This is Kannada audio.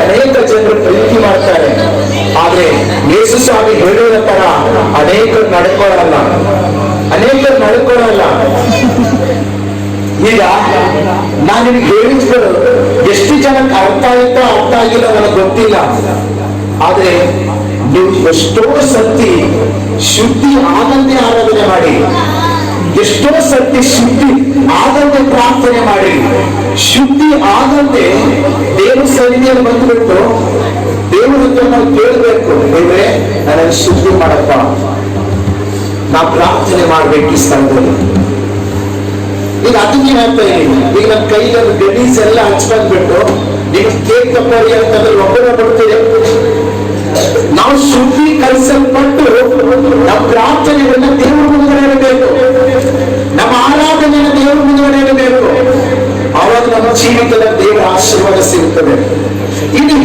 ಅನೇಕ ಜನರು ಪ್ರೀತಿ ಮಾಡ್ತಾರೆ. ಆದ್ರೆ ಯೇಸು ಸ್ವಾಮಿ ಹೇಳುವ ತರ ಅನೇಕರು ನಡ್ಕೊಳ್ಳಲ್ಲ. ಈಗ ನಾನು ನಿನಗೆ ಹೇಳಿದ್ರು ಎಷ್ಟು ಜನಕ್ಕೆ ಅರ್ಥ ಆಯ್ತಾ ಅರ್ಥ ಆಗಿಲ್ಲ ನನಗೆ ಗೊತ್ತಿಲ್ಲ. ಆದ್ರೆ ನೀವು ಎಷ್ಟೋ ಸತಿ ಶುದ್ಧಿ ಆಗಂತೆ ಆರಾಧನೆ ಮಾಡಿ, ಎಷ್ಟೋ ಸತಿ ಶುದ್ಧಿ ಆಗಂತೆ ಪ್ರಾರ್ಥನೆ ಮಾಡಿ, ಶುದ್ಧಿ ಆಗಂತೆ ದೇವ ಸನ್ನಿಧಿಯಲ್ಲಿ ಬಂದ್ಬಿಟ್ಟು ದೇವರ ಹತ್ರ ನಾವು ಕೇಳಬೇಕು, ದೇವ್ರೆ ನನಗೆ ಶುದ್ಧಿ ಮಾಡಪ್ಪ. ನಾವು ಪ್ರಾರ್ಥನೆ ಮಾಡ್ಬೇಕು ಈ ಸ್ಥಳದಲ್ಲಿ. ಈಗ ಅದಕ್ಕೆ ಹೇಳ್ತಾ ಇದ್ದೀನಿ, ಈಗ ನನ್ನ ಕೈಯಲ್ಲಿ ಗಲೀಸ್ ಎಲ್ಲ ಹಚ್ಕೊಂಡ್ಬಿಟ್ಟು ನೀವು ಕೇಕ್ ತಪ್ಪಿ ಅಂತಂದ್ರೆ ಒಬ್ಬರ ಬರ್ತೀರಿ. ನಾವು ಶುದ್ಧೀಕರಿಸಲ್ಪಟ್ಟು ನಮ್ಮ ಪ್ರಾರ್ಥನೆಗಳನ್ನ ದೇವರ ಮುಂದೆ ಇರಬೇಕು, ನಮ್ಮ ಆರಾಧನೆಯನ್ನು ದೇವರ ಮುಂದೆ ಇರಬೇಕು. ಆವಾಗ ನಮ್ಮ ಜೀವಿತದ ದೇವರ ಆಶೀರ್ವಾದ ಸಿಗುತ್ತದೆ. ಇದು